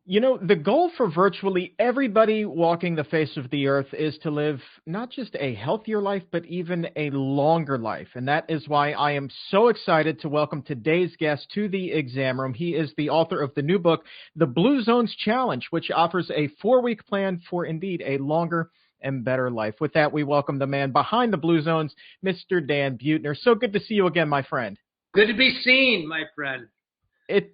You know, the goal for virtually everybody walking the face of the earth is to live not just a healthier life, but even a longer life. And that is why I am so excited to welcome today's guest to the exam room. He is the author of the new book, The Blue Zones Challenge, which offers a 4-week plan for indeed a longer and better life. With that, we welcome the man behind the Blue Zones, Mr. Dan Buettner. So good to see you again, my friend. Good to be seen, my friend.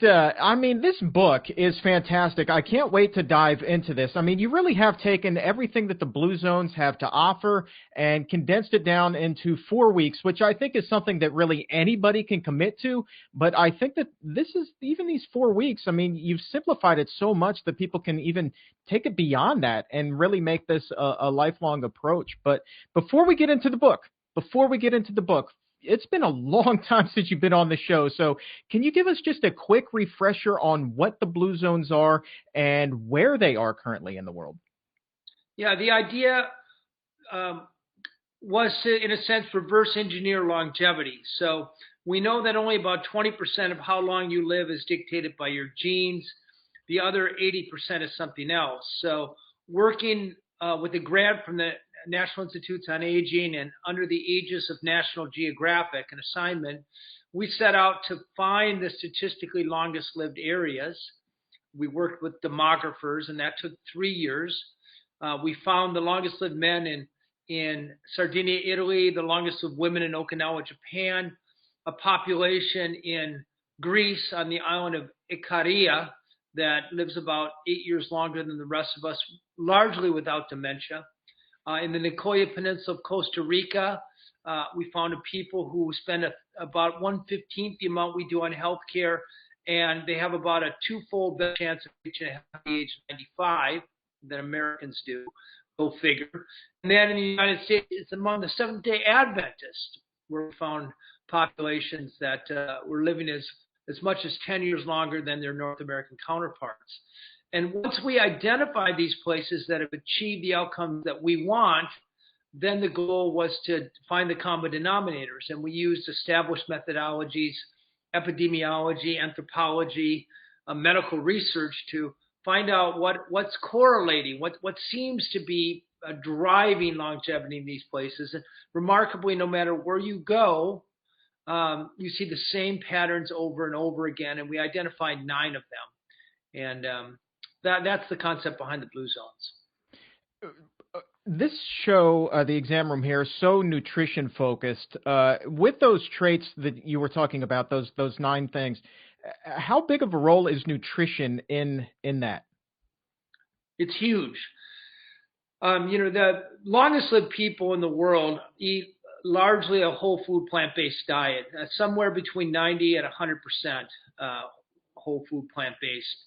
I mean, this book is fantastic. I can't wait to dive into this. I mean, you really have taken everything that the Blue Zones have to offer and condensed it down into 4 weeks, which I think is something that really anybody can commit to. But I think that this is even these 4 weeks. I mean, you've simplified it so much that people can even take it beyond that and really make this a lifelong approach. But before we get into the book, it's been a long time since you've been on the show. So can you give us just a quick refresher on what the Blue Zones are and where they are currently in the world? Yeah, the idea was to, in a sense, reverse engineer longevity. So we know that only about 20% of how long you live is dictated by your genes. The other 80% is something else. So working with a grant from the National Institutes on Aging and under the aegis of National Geographic, an assignment, we set out to find the statistically longest lived areas. We worked with demographers, and that took 3 years. We found the longest lived men in Sardinia, Italy, the longest lived women in Okinawa, Japan, a population in Greece on the island of Ikaria that lives about 8 years longer than the rest of us, largely without dementia. In the Nicoya Peninsula of Costa Rica, we found a people who spend about 1/15 the amount we do on healthcare, and they have about a twofold better chance of reaching the age of 95 than Americans do. Go figure. And then in the United States, it's among the Seventh-day Adventists where we found populations that were living as much as 10 years longer than their North American counterparts. And once we identify these places that have achieved the outcomes that we want, then the goal was to find the common denominators. And we used established methodologies, epidemiology, anthropology, medical research to find out what's correlating, what seems to be driving longevity in these places. And remarkably, no matter where you go, you see the same patterns over and over again. And we identified 9 of them. And that's the concept behind the Blue Zones. This show, the exam room here, is so nutrition focused. With those traits that you were talking about, those 9 things, how big of a role is nutrition in that? It's huge. The longest lived people in the world eat largely a whole food plant-based diet, somewhere between 90 and 100% whole food plant-based.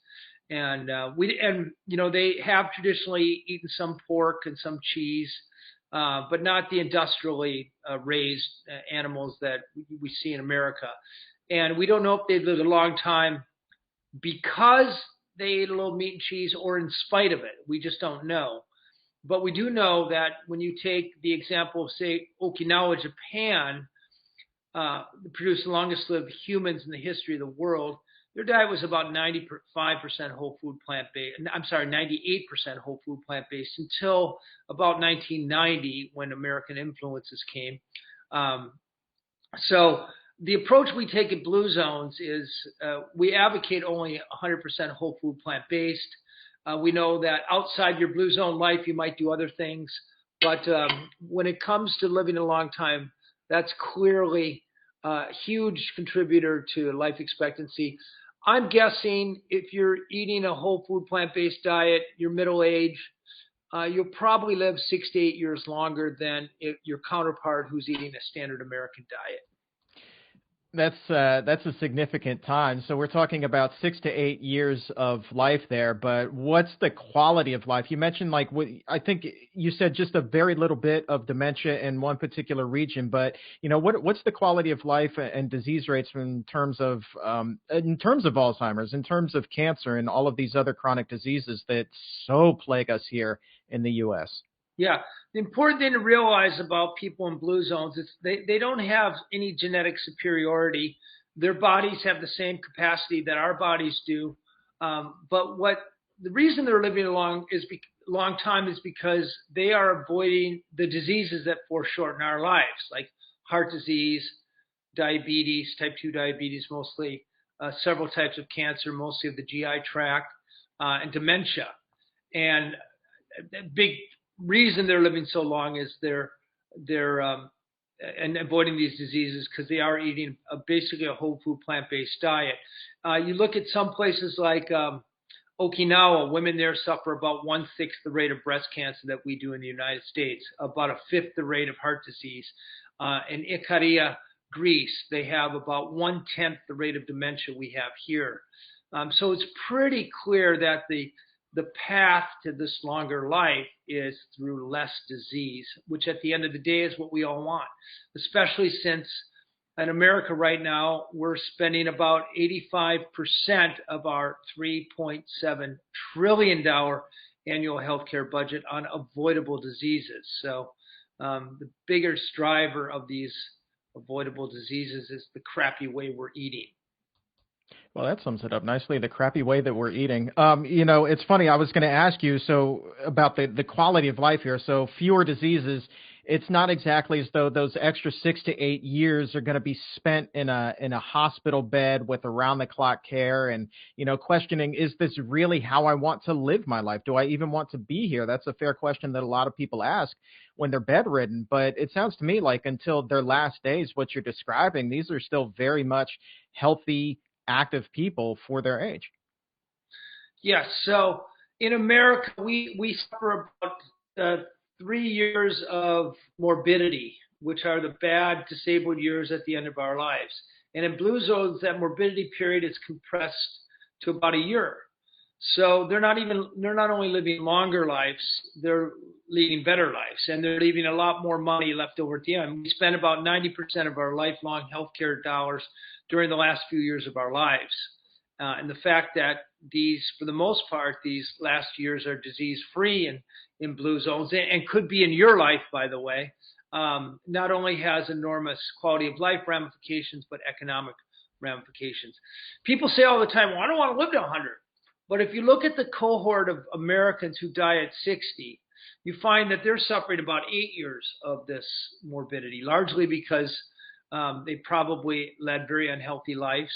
And they have traditionally eaten some pork and some cheese, but not the industrially raised animals that we see in America. And we don't know if they've lived a long time because they ate a little meat and cheese or in spite of it. We just don't know. But we do know that when you take the example of, say, Okinawa, Japan, produced the longest lived humans in the history of the world, their diet was about 95% whole food plant-based. I'm sorry, 98% whole food plant-based until about 1990 when American influences came. So the approach we take at Blue Zones is we advocate only 100% whole food plant-based. We know that outside your Blue Zone life, you might do other things. But when it comes to living a long time, that's clearly a huge contributor to life expectancy. I'm guessing if you're eating a whole food plant-based diet, you're middle age, you'll probably live 6 to 8 years longer than your counterpart who's eating a standard American diet. That's a significant time. So we're talking about 6 to 8 years of life there. But what's the quality of life? You mentioned I think you said just a very little bit of dementia in one particular region. But what's the quality of life and disease rates in terms of Alzheimer's, in terms of cancer, and all of these other chronic diseases that so plague us here in the U.S.? Yeah. The important thing to realize about people in Blue Zones is they don't have any genetic superiority. Their bodies have the same capacity that our bodies do. But what the reason they're living a long time is because they are avoiding the diseases that foreshorten our lives, like heart disease, diabetes, type 2 diabetes mostly, several types of cancer, mostly of the GI tract, and dementia. And a big reason they're living so long is they're and avoiding these diseases because they are eating basically a whole food plant-based diet. You look at some places like Okinawa, women there suffer about 1/6 the rate of breast cancer that we do in the United States, about 1/5 the rate of heart disease. In Ikaria, Greece, they have about 1/10 the rate of dementia we have here. So it's pretty clear that the path to this longer life is through less disease, which at the end of the day is what we all want, especially since in America right now, we're spending about 85% of our $3.7 trillion annual healthcare budget on avoidable diseases. So the biggest driver of these avoidable diseases is the crappy way we're eating. Well, that sums it up nicely. The crappy way that we're eating. It's funny. I was going to ask you about the quality of life here. So fewer diseases. It's not exactly as though those extra 6 to 8 years are going to be spent in a hospital bed with around the clock care and questioning, is this really how I want to live my life? Do I even want to be here? That's a fair question that a lot of people ask when they're bedridden. But it sounds to me like until their last days, what you're describing, these are still very much healthy, active people for their age. Yes. So in America, we suffer about 3 years of morbidity, which are the bad disabled years at the end of our lives. And in blue zones, that morbidity period is compressed to about a year. So they're not only living longer lives, they're leading better lives, and they're leaving a lot more money left over at the end. We spend about 90% of our lifelong healthcare dollars during the last few years of our lives. And the fact that for the most part, these last years are disease-free and in blue zones, and could be in your life, by the way, not only has enormous quality of life ramifications, but economic ramifications. People say all the time, well, I don't want to live to 100. But if you look at the cohort of Americans who die at 60, you find that they're suffering about 8 years of this morbidity, largely because they probably led very unhealthy lives.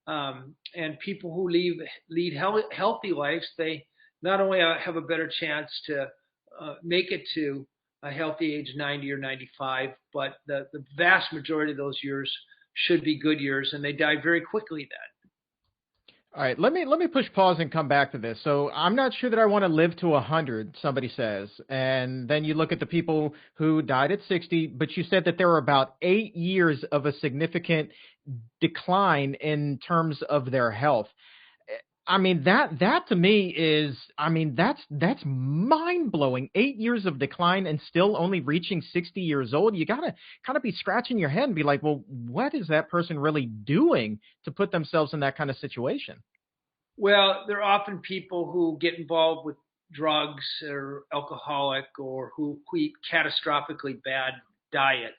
And people who lead healthy lives, they not only have a better chance to make it to a healthy age 90 or 95, but the vast majority of those years should be good years, and they die very quickly then. All right, let me push pause and come back to this. So I'm not sure that I want to live to 100, somebody says. And then you look at the people who died at 60, but you said that there were about 8 years of a significant decline in terms of their health. I mean, that to me is, that's mind blowing. 8 years of decline and still only reaching 60 years old. You gotta kind of be scratching your head and be like, well, what is that person really doing to put themselves in that kind of situation? Well, there are often people who get involved with drugs or alcoholic or who eat catastrophically bad diets.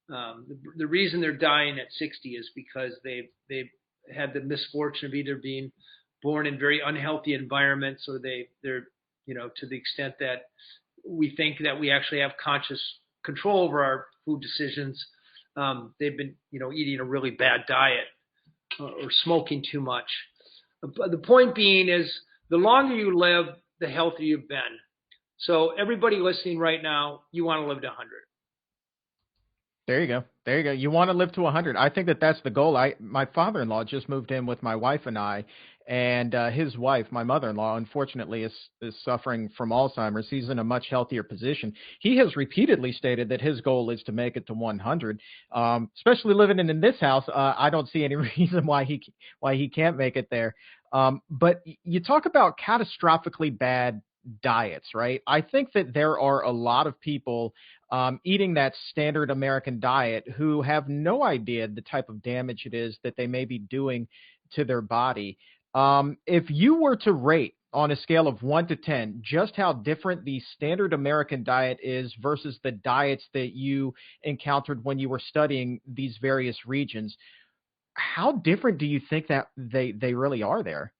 The reason they're dying at 60 is because they've had the misfortune of either being born in very unhealthy environments, or they're to the extent that we think that we actually have conscious control over our food decisions, they've been eating a really bad diet or smoking too much. But the point being is, the longer you live, the healthier you've been. So everybody listening right now, you want to live to 100. There you go. There you go. You want to live to 100. I think that that's the goal. My father-in-law just moved in with my wife and I, and his wife, my mother-in-law, unfortunately is suffering from Alzheimer's. He's in a much healthier position. He has repeatedly stated that his goal is to make it to 100. Especially living in this house, I don't see any reason why he can't make it there. But you talk about catastrophically bad diets, right? I think that there are a lot of people eating that standard American diet who have no idea the type of damage it is that they may be doing to their body. If you were to rate on a scale of 1 to 10, just how different the standard American diet is versus the diets that you encountered when you were studying these various regions, how different do you think that they really are there?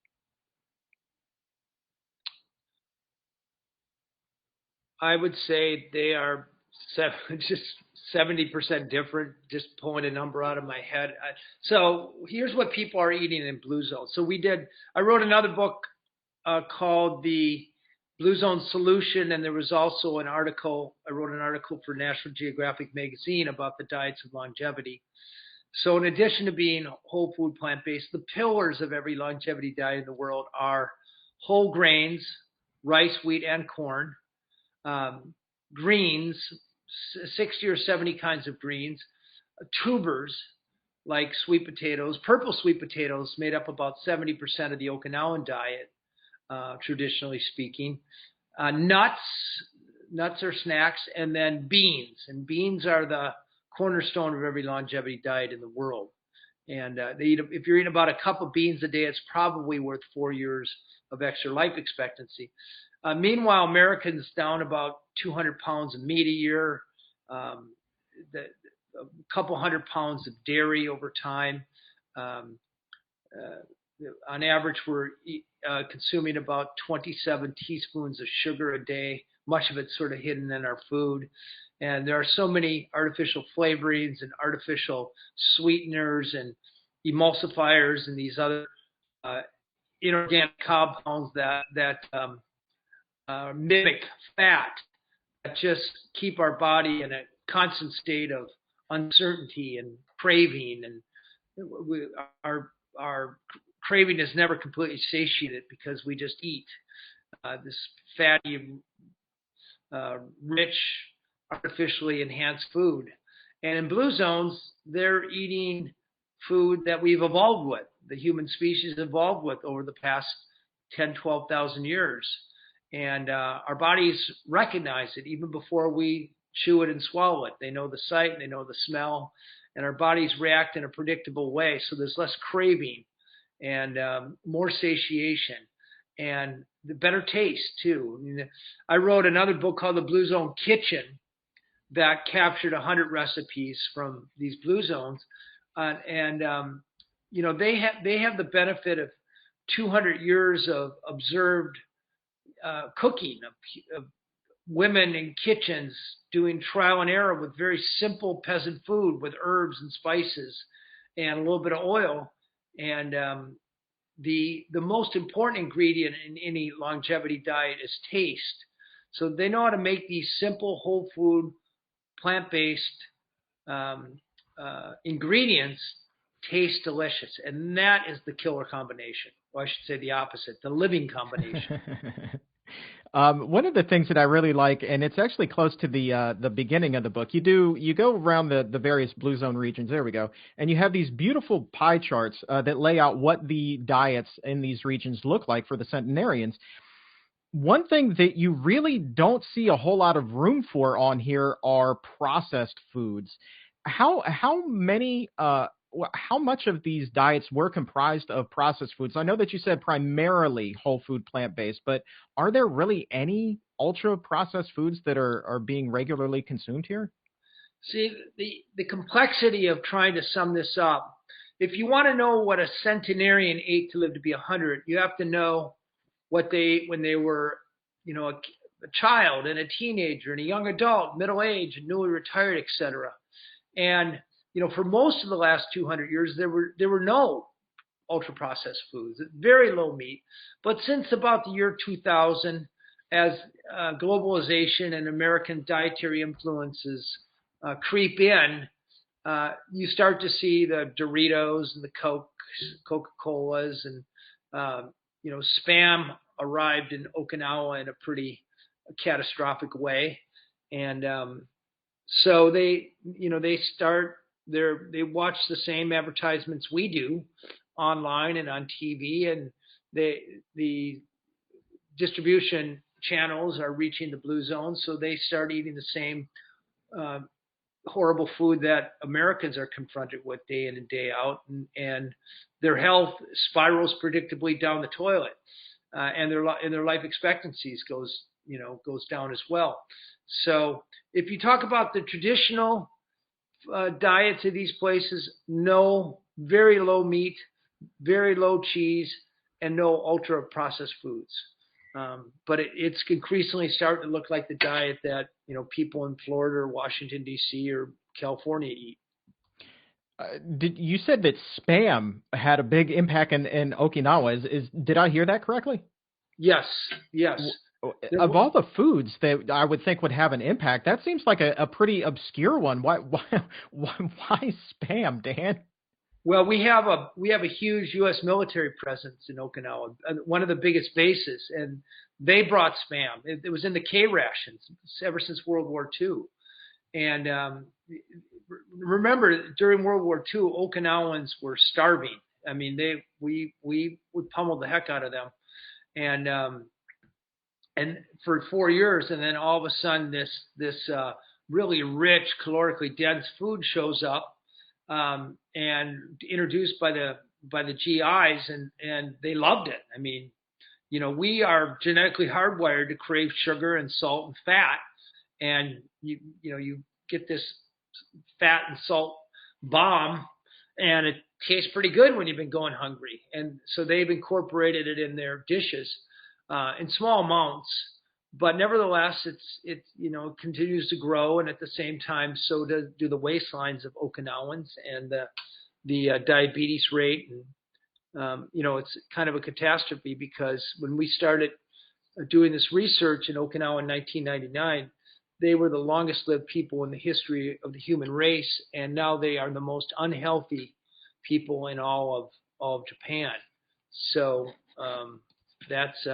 I would say they are just 70% different, just pulling a number out of my head. So here's what people are eating in blue zone. I wrote another book called The Blue Zone Solution, and there was also I wrote an article for National Geographic magazine about the diets of longevity. So in addition to being whole food, plant-based, the pillars of every longevity diet in the world are whole grains, rice, wheat, and corn, greens, 60 or 70 kinds of greens, tubers like sweet potatoes, purple sweet potatoes made up about 70% of the Okinawan diet, traditionally speaking, nuts or snacks, and then beans. And beans are the cornerstone of every longevity diet in the world. And if you're eating about a cup of beans a day, it's probably worth 4 years of extra life expectancy. Meanwhile, Americans down about 200 pounds of meat a year, a couple 100 pounds of dairy over time. On average, we're consuming about 27 teaspoons of sugar a day, much of it sort of hidden in our food. And there are so many artificial flavorings and artificial sweeteners and emulsifiers and these other inorganic compounds that mimic fat, that just keep our body in a constant state of uncertainty and craving. And our craving is never completely satiated because we just eat this fatty, rich, artificially enhanced food. And in blue zones, they're eating food that we've evolved with, the human species evolved with over the past 10, 12,000 years. And our bodies recognize it even before we chew it and swallow it. They know the sight and they know the smell, and our bodies react in a predictable way. So there's less craving and more satiation and the better taste too. I mean, I wrote another book called The Blue Zone Kitchen that captured 100 recipes from these blue zones. You know, they have the benefit of 200 years of observed cooking, of women in kitchens doing trial and error with very simple peasant food with herbs and spices and a little bit of oil. And the most important ingredient in any longevity diet is taste. So they know how to make these simple whole food, plant-based ingredients taste delicious. And that is the killer combination. Or I should say the opposite, the living combination. One of the things that I really like, and it's actually close to the beginning of the book, you go around the various blue zone regions. There we go, and you have these beautiful pie charts that lay out what the diets in these regions look like for the centenarians. One thing that you really don't see a whole lot of room for on here are processed foods. How many how much of these diets were comprised of processed foods? I know that you said primarily whole food, plant-based, but are there really any ultra processed foods that are being regularly consumed here? See, the complexity of trying to sum this up, if you want to know what a centenarian ate to live to be 100, you have to know what when they were, you know, a child and a teenager and a young adult, middle age, and newly retired, etc. And you know, for most of the last 200 years, there were no ultra processed foods, very low meat. But since about the year 2000, as globalization and American dietary influences creep in, you start to see the Doritos and the Coca-Colas, and you know, Spam arrived in Okinawa in a pretty catastrophic way, and so they watch the same advertisements we do online and on TV, and the distribution channels are reaching the blue zone, so they start eating the same horrible food that Americans are confronted with day in and day out, and their health spirals predictably down the toilet, and their life expectancies goes down as well. So if you talk about the traditional diets of these places, no, very low meat, very low cheese, and no ultra processed foods. But it's increasingly starting to look like the diet that people in Florida or Washington D.C. or California eat. Did you said that spam had a big impact in Okinawa? Did I hear that correctly? Yes, yes. W- There Of all the foods that I would think would have an impact, that seems like a pretty obscure one. Why spam, Dan? Well, we have a huge U.S. military presence in Okinawa, one of the biggest bases, and they brought spam. It was in the K rations ever since World War II. And remember, during World War II, Okinawans were starving. I mean, we would pummel the heck out of them, and for 4 years, and then all of a sudden, this really rich, calorically dense food shows up, and introduced by the GIs, and they loved it. I mean, we are genetically hardwired to crave sugar and salt and fat, and you get this fat and salt bomb, and it tastes pretty good when you've been going hungry. And so they've incorporated it in their dishes in small amounts, but nevertheless, it continues to grow, and at the same time, so do the waistlines of Okinawans and the diabetes rate, and it's kind of a catastrophe because when we started doing this research in Okinawa in 1999, they were the longest lived people in the history of the human race, and now they are the most unhealthy people in all of Japan. So that's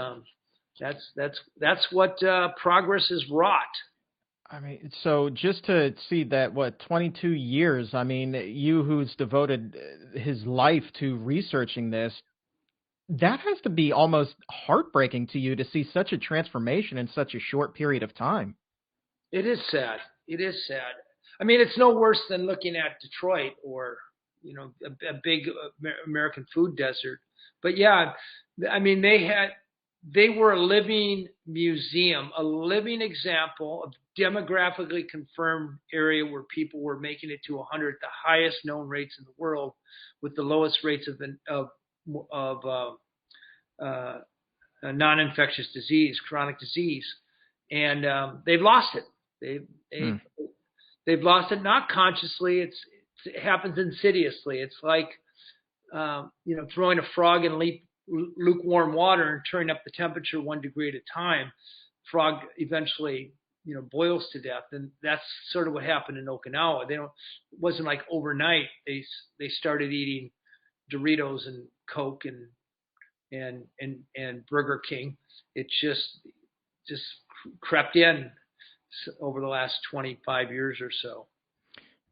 what progress has wrought. I mean, so just to see that, what, 22 years, I mean, you who's devoted his life to researching this, that has to be almost heartbreaking to you to see such a transformation in such a short period of time. It is sad. It is sad. I mean, it's no worse than looking at Detroit or a big American food desert. But yeah, I mean, they were a living museum, a living example of demographically confirmed area where people were making it to 100, the highest known rates in the world, with the lowest rates of non-infectious disease, chronic disease, and they've lost it. They've Hmm. they've they've lost it, not consciously. It happens insidiously. It's like throwing a frog in lukewarm water and turning up the temperature 1 degree at a time. Frog eventually boils to death, and that's sort of what happened in Okinawa. It wasn't like overnight they started eating Doritos and Coke and Burger King. It just crept in over the last 25 years or so.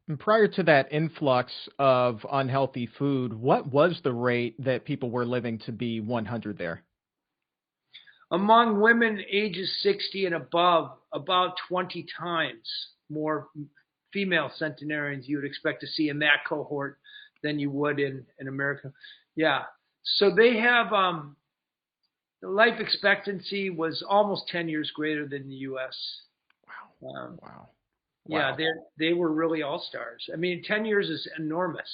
And prior to that influx of unhealthy food, what was the rate that people were living to be 100 there? Among women ages 60 and above, about 20 times more female centenarians you would expect to see in that cohort than you would in America. Yeah. So they have the life expectancy was almost 10 years greater than the U.S. Wow. Um, Wow. yeah, Wow. they were really all stars. I mean, 10 years is enormous.